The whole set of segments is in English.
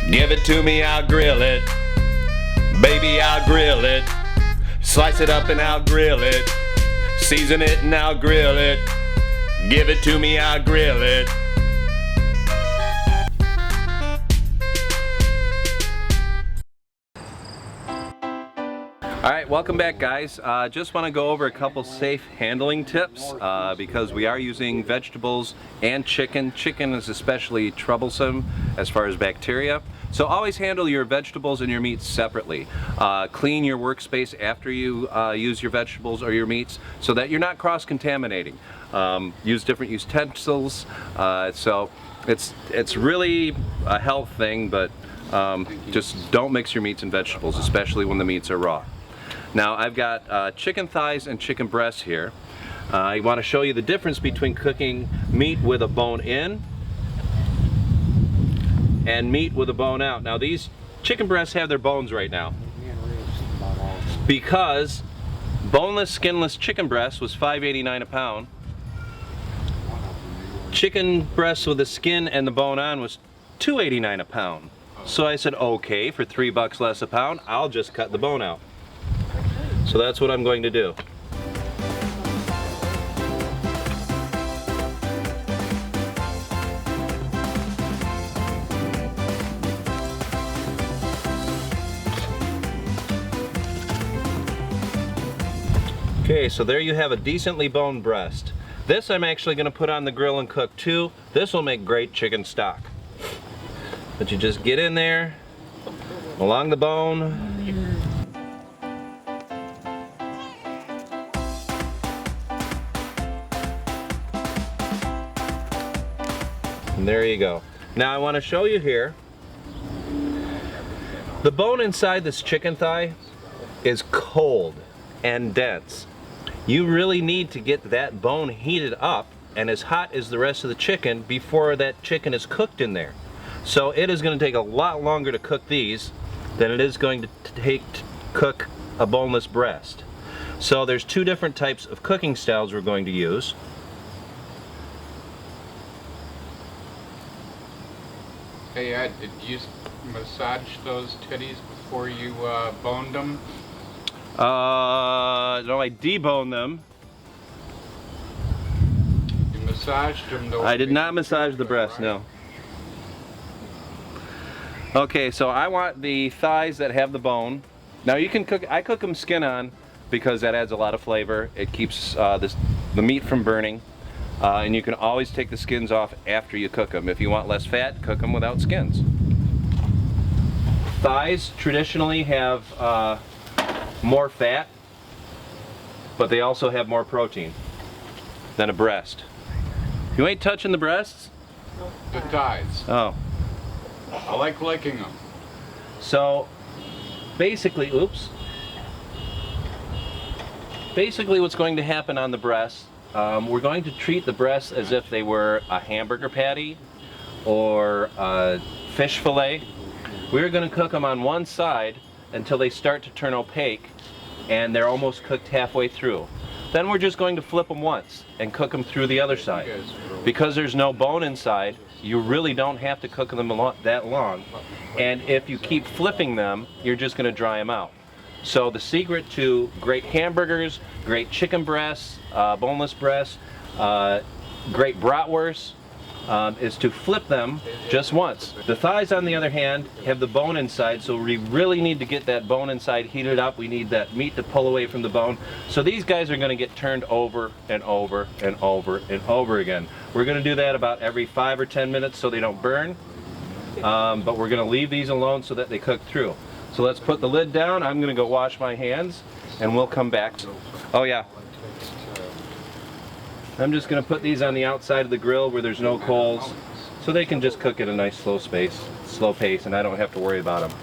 Give it to me, I'll grill it. Baby, I'll grill it. Slice it up and I'll grill it. Season it and I'll grill it. Give it to me, I'll grill it. Alright, welcome back guys. Just want to go over a couple safe handling tips because we are using vegetables and chicken. Chicken is especially troublesome as far as bacteria. So always handle your vegetables and your meats separately. Clean your workspace after you use your vegetables or your meats so that you're not cross-contaminating. Use different utensils. So it's really a health thing, but just don't mix your meats and vegetables, especially when the meats are raw. Now I've got chicken thighs and chicken breasts here. I want to show you the difference between cooking meat with a bone in and meat with a bone out. Now these chicken breasts have their bones right now because boneless, skinless chicken breast was $5.89 a pound. Chicken breast with the skin and the bone on was $2.89 a pound. So I said, okay, for $3 less a pound, I'll just cut the bone out. So that's what I'm going to do. Okay, so there you have a decently boned breast. This I'm actually going to put on the grill and cook too. This will make great chicken stock. But you just get in there, along the bone. And there you go. Now I want to show you here, the bone inside this chicken thigh is cold and dense. You really need to get that bone heated up and as hot as the rest of the chicken before that chicken is cooked in there. So it is going to take a lot longer to cook these than it is going to take to cook a boneless breast. So there's two different types of cooking styles we're going to use. Hey Ed, did you massage those titties before you boned them? No, I deboned them. You massaged them though? I did not massage the breast, no. Okay, so I want the thighs that have the bone. Now you can cook, I cook them skin on because that adds a lot of flavor. It keeps the meat from burning. And you can always take the skins off after you cook them. If you want less fat, cook them without skins. Thighs traditionally have more fat, but they also have more protein than a breast. You ain't touching the breasts? The thighs. Oh. I like licking them. So basically, oops. Basically what's going to happen on the breast, we're going to treat the breasts as if they were a hamburger patty or a fish fillet. We're going to cook them on one side until they start to turn opaque and they're almost cooked halfway through. Then we're just going to flip them once and cook them through the other side. Because there's no bone inside, you really don't have to cook them that long. And if you keep flipping them, you're just going to dry them out. So the secret to great hamburgers, great chicken breasts, boneless breasts, great bratwurst is to flip them just once. The thighs, on the other hand, have the bone inside, so we really need to get that bone inside heated up. We need that meat to pull away from the bone. So these guys are going to get turned over and over and over and over again. We're going to do that about every 5 or 10 minutes so they don't burn, but we're going to leave these alone so that they cook through. So let's put the lid down. I'm going to go wash my hands and we'll come back. Oh yeah. I'm just going to put these on the outside of the grill where there's no coals so they can just cook at a nice slow pace and I don't have to worry about them.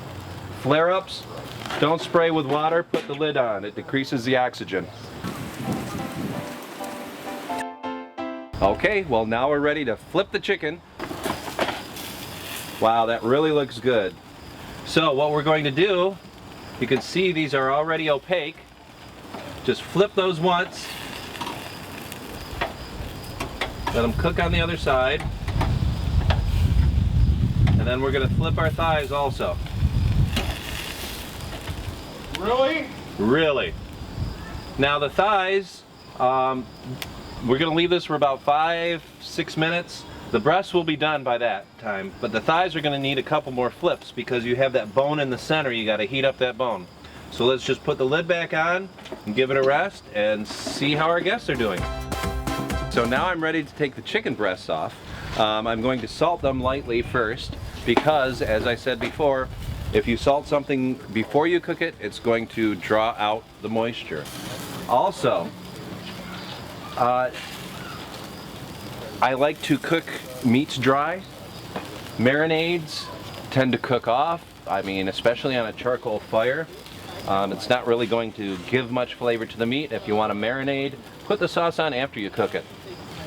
Flare-ups, don't spray with water, put the lid on. It decreases the oxygen. Okay, well now we're ready to flip the chicken. Wow, that really looks good. So what we're going to do, you can see these are already opaque. Just flip those once. Let them cook on the other side. And And then we're gonna flip our thighs also. Really? Really. Now the thighs, we're gonna leave this for about 5-6 minutes. The breasts will be done by that time, but the thighs are gonna need a couple more flips because you have that bone in the center. You gotta heat up that bone. So let's just put the lid back on and give it a rest and see how our guests are doing. So now I'm ready to take the chicken breasts off. I'm going to salt them lightly first because, as I said before, if you salt something before you cook it, it's going to draw out the moisture. Also, I like to cook meats dry. Marinades tend to cook off. I mean, especially on a charcoal fire. It's not really going to give much flavor to the meat. If you want to marinade, put the sauce on after you cook it.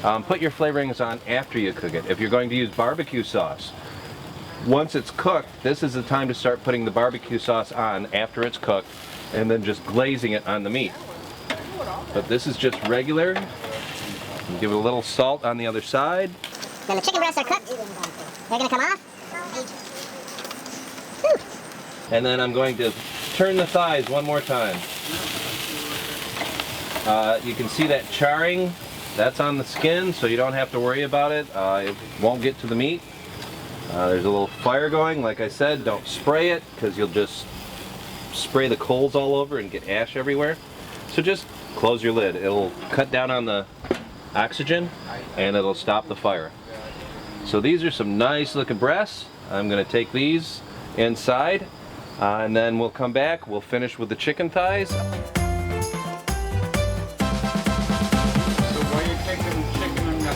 Put your flavorings on after you cook it. If you're going to use barbecue sauce, once it's cooked, this is the time to start putting the barbecue sauce on after it's cooked and then just glazing it on the meat. But this is just regular. Give it a little salt on the other side. Then the chicken breasts are cooked. They're going to come off. Whew. And then I'm going to turn the thighs one more time. You can see that charring. That's on the skin, so you don't have to worry about it. It won't get to the meat. There's a little fire going. Like I said, don't spray it because you'll just spray the coals all over and get ash everywhere. So just close your lid. It'll cut down on the oxygen and it'll stop the fire. So these are some nice looking breasts. I'm going to take these inside and then we'll come back. We'll finish with the chicken thighs.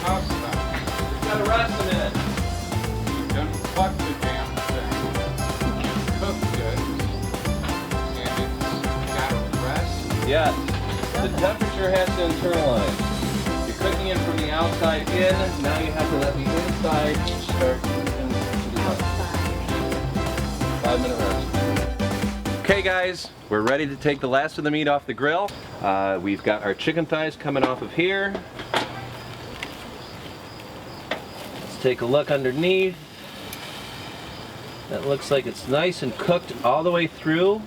House stuff. Gotta rest a minute. You done plucked the damn thing. You cooked it. And it's got to rest. Yes. The temperature has to internalize. You're cooking it from the outside in. Now you have to let the inside start cooking to the outside. 5-minute rest. Okay guys, we're ready to take the last of the meat off the grill. We've got our chicken thighs coming off of here. Take a look underneath. That looks like it's nice and cooked all the way through.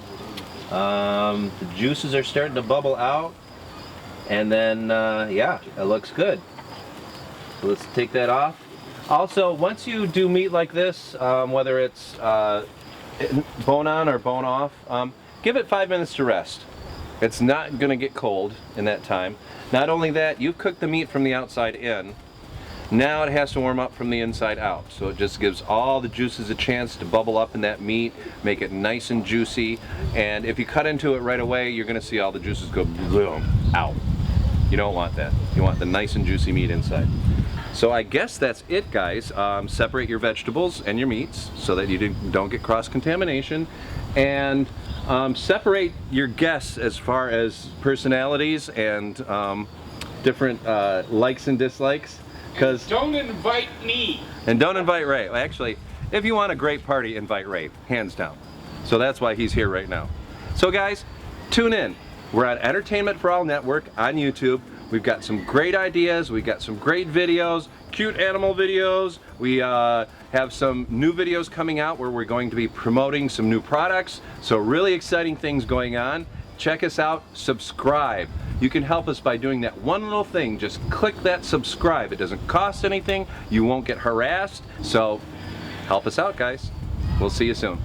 The juices are starting to bubble out. And then, yeah, it looks good. So let's take that off. Also, once you do meat like this, whether it's bone on or bone off, give it 5 minutes to rest. It's not gonna get cold in that time. Not only that, you've cooked the meat from the outside in. Now it has to warm up from the inside out, so it just gives all the juices a chance to bubble up in that meat, make it nice and juicy, and if you cut into it right away, you're going to see all the juices go boom, out. You don't want that. You want the nice and juicy meat inside. So I guess that's it, guys. Separate your vegetables and your meats so that you don't get cross-contamination, and separate your guests as far as personalities and different likes and dislikes. Don't invite me. And don't invite Ray. Actually, if you want a great party, invite Ray, hands down. So that's why he's here right now. So guys, tune in. We're on Entertainment for All Network on YouTube. We've got some great ideas. We've got some great videos, cute animal videos. We have some new videos coming out where we're going to be promoting some new products. So really exciting things going on. Check us out, subscribe. You can help us by doing that one little thing. Just click that subscribe. It doesn't cost anything. You won't get harassed. So help us out, guys. We'll see you soon.